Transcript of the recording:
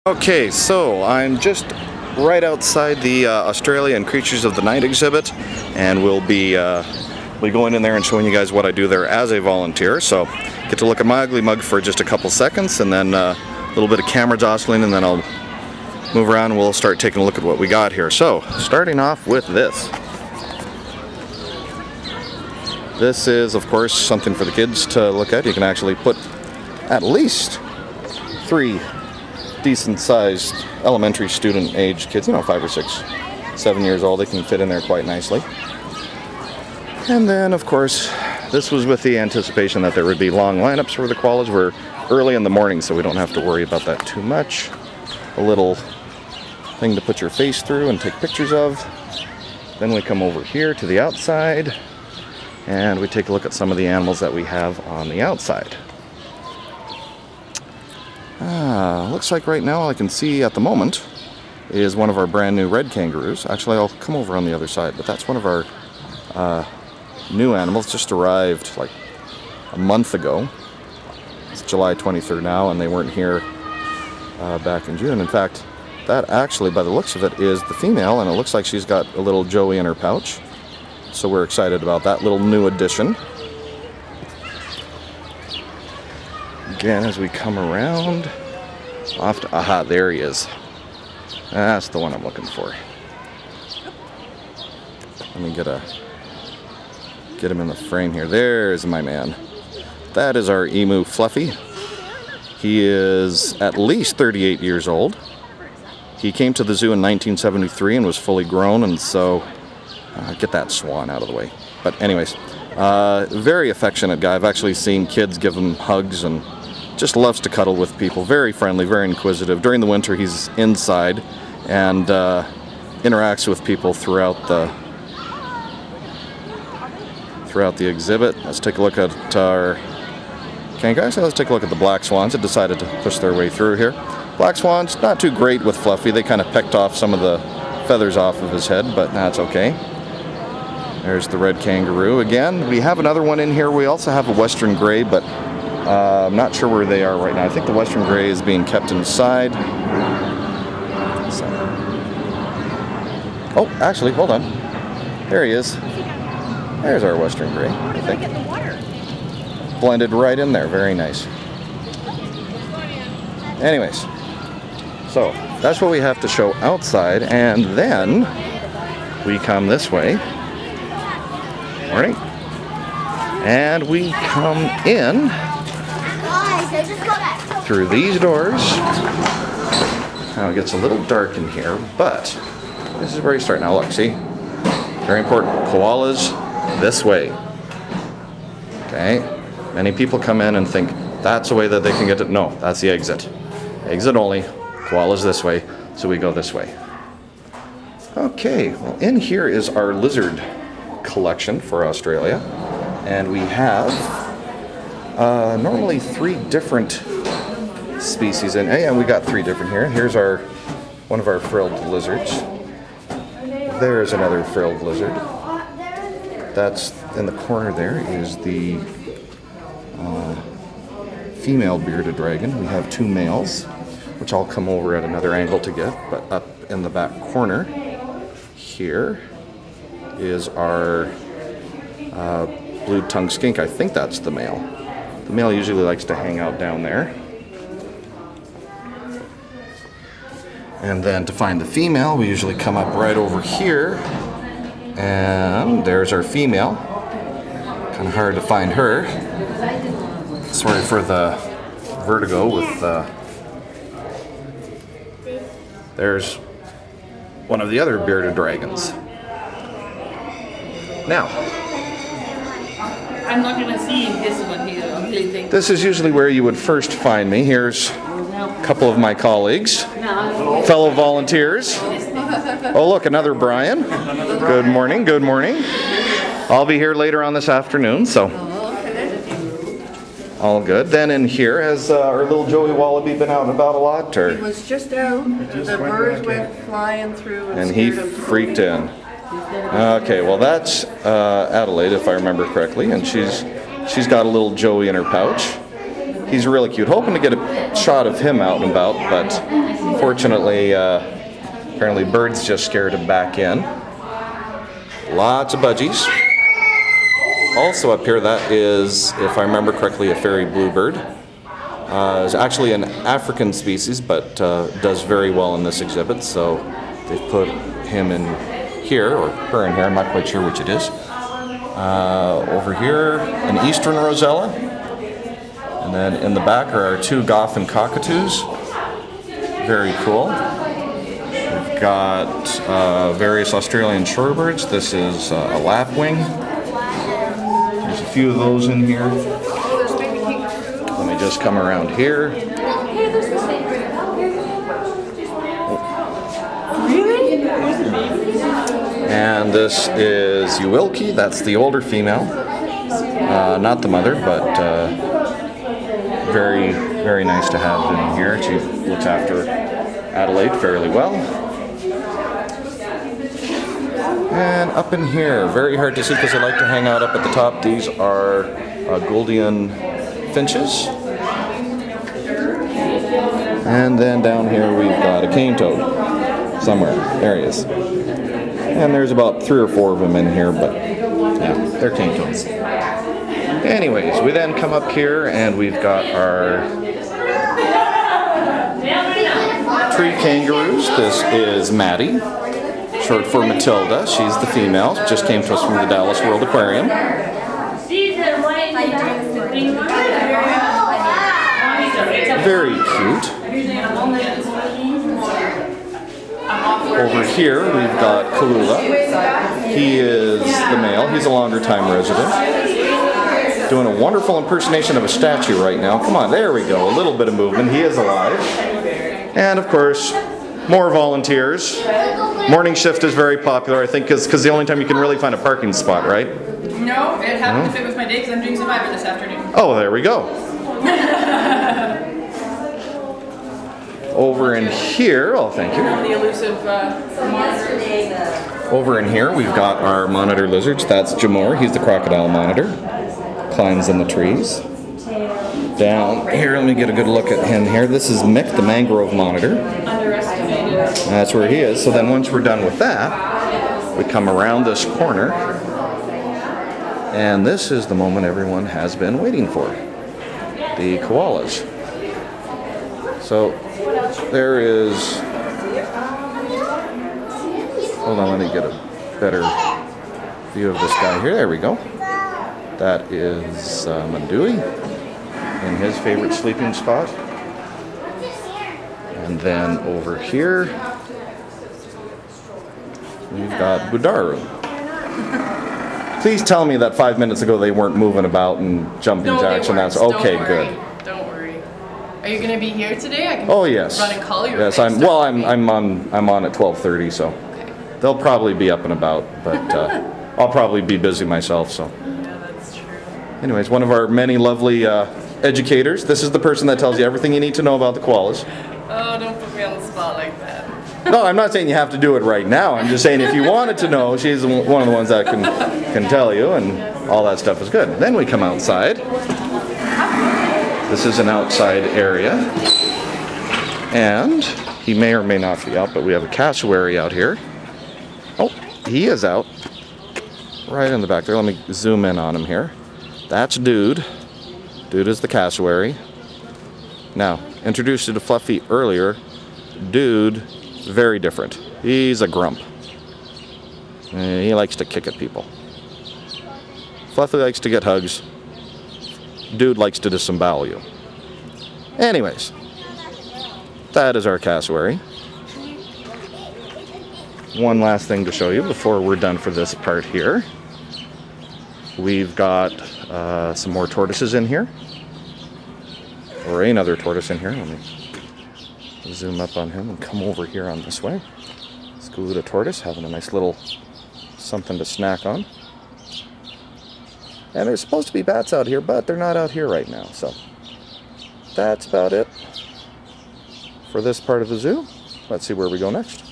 Okay, so I'm just right outside the Australian Creatures of the Night exhibit, and we'll be going in there and showing you guys what I do there as a volunteer. So get to look at my ugly mug for just a couple seconds, and then a little bit of camera jostling, and then I'll move around and we'll start taking a look at what we got here. So starting off with this. This is, of course, something for the kids to look at. You can actually put at least 3 decent-sized elementary student age kids, you know, 5 or 6, 7 years old. They can fit in there quite nicely. And then, of course, this was with the anticipation that there would be long lineups for the koalas. We're early in the morning, so we don't have to worry about that too much. A little thing to put your face through and take pictures of. Then we come over here to the outside, and we take a look at some of the animals that we have on the outside. Looks like right now all I can see at the moment is one of our brand new red kangaroos. Actually, I'll come over on the other side, but that's one of our new animals. Just arrived like a month ago. It's July 23rd now, and they weren't here back in June. In fact, that actually, by the looks of it, is the female, and it looks like she's got a little joey in her pouch. So we're excited about that little new addition. Again, as we come around, off to, aha, there he is. That's the one I'm looking for. Let me get him in the frame here. There's my man. That is our emu Fluffy. He is at least 38 years old. He came to the zoo in 1973 and was fully grown, and so get that swan out of the way. But anyways, very affectionate guy. I've actually seen kids give him hugs and just loves to cuddle with people. Very friendly, very inquisitive. During the winter, he's inside and interacts with people throughout the exhibit. Let's take a look at our kangaroos. Let's take a look at the black swans that decided to push their way through here. Black swans, not too great with Fluffy. They kind of pecked off some of the feathers off of his head, but that's okay. There's the red kangaroo again. We have another one in here. We also have a western gray, but I'm not sure where they are right now. I think the western gray is being kept inside. Oh, actually, hold on. There he is. There's our western gray, I think. Blended right in there. Very nice. Anyways, so that's what we have to show outside, and then we come this way. Morning. And we come in through these doors. Now it gets a little dark in here, but this is where you start. Now look, see? Very important. Koalas this way. Okay? Many people come in and think that's the way that they can get it. No, that's the exit. Exit only. Koalas this way. So we go this way. Okay, well, in here is our lizard collection for Australia. And we have normally 3 different species in. And we got 3 different here. Here's one of our frilled lizards. There's another frilled lizard. That's in the corner there is the female bearded dragon. We have 2 males, which I'll come over at another angle to get, but up in the back corner here is our blue-tongued skink. I think that's the male. The male usually likes to hang out down there. And then to find the female, we usually come up right over here. And there's our female. Kind of hard to find her. Sorry for the vertigo with there's one of the other bearded dragons. Now, I'm not going to see this one here. I really think this is usually where you would first find me. Here's a couple of my colleagues, fellow volunteers. Oh look, another Brian. Good morning, good morning. I'll be here later on this afternoon, so all good. Then in here, has our little Joey Wallaby been out and about a lot? Or? He was just out. The birds went flying through and he freaked in. Okay, well that's Adelaide, if I remember correctly, and she's got a little Joey in her pouch. He's really cute. Hoping to get a shot of him out and about, but fortunately, apparently birds just scared him back in. Lots of budgies. Also up here, that is, if I remember correctly, a fairy bluebird. It's actually an African species, but does very well in this exhibit, so they've put him in here, or her in here, I'm not quite sure which it is. Over here, an eastern rosella. And then in the back are our two Goffin cockatoos. Very cool. We've got various Australian shorebirds. This is a lapwing. There's a few of those in here. Let me just come around here. And this is Uwilkie. That's the older female. Not the mother, but very, very nice to have in here. She looks after Adelaide fairly well. And up in here, very hard to see because I like to hang out up at the top. These are Gouldian finches. And then down here we've got a cane toad somewhere. There he is. And there's about 3 or 4 of them in here, but yeah, they're cane toads. Anyways, we then come up here and we've got our tree kangaroos. This is Maddie, short for Matilda. She's the female. Just came to us from the Dallas World Aquarium. Very cute. Over here we've got Kalula. He is the male. He's a longer time resident. Doing a wonderful impersonation of a statue right now. Come on, there we go. A little bit of movement. He is alive. And of course, more volunteers. Morning shift is very popular, I think, because the only time you can really find a parking spot, right? No, it happened to fit with my day because I'm doing Survivor this afternoon. Oh, there we go. Over in here, oh, thank you. The elusive monitors. Over in here, we've got our monitor lizards. That's Jamor. He's the crocodile monitor. Climbs in the trees. Down here, let me get a good look at him here. This is Mick, the mangrove monitor. That's where he is. So then once we're done with that, we come around this corner. And this is the moment everyone has been waiting for. The koalas. So there is, hold on, let me get a better view of this guy here. There we go. That is Mandui in his favorite sleeping spot. And then over here, we've got Budaru. Please tell me that 5 minutes ago they weren't moving about and jumping jacks and that's okay. Good. Don't worry. Are you going to be here today? I can run and call you. Yes, I'm on at 12:30, so okay. They'll probably be up and about, but I'll probably be busy myself. So. Yeah, that's true. Anyways, one of our many lovely educators. This is the person that tells you everything you need to know about the koalas. Oh, don't put me on the spot like that. No, I'm not saying you have to do it right now. I'm just saying if you wanted to know, she's one of the ones that can tell you, and all that stuff is good. Then we come outside. This is an outside area, and he may or may not be out, but we have a cassowary out here. Oh, he is out. Right in the back there. Let me zoom in on him here. That's Dude. Dude is the cassowary. Now, introduced you to Fluffy earlier. Dude, very different. He's a grump. He likes to kick at people. Fluffy likes to get hugs. Dude likes to disembowel you. Anyways, that is our cassowary. One last thing to show you before we're done for this part here. We've got some more tortoises in here. Or another tortoise in here. Let me zoom up on him and come over here on this way. Scooter tortoise having a nice little something to snack on. And there's supposed to be bats out here, but they're not out here right now. So that's about it for this part of the zoo. Let's see where we go next.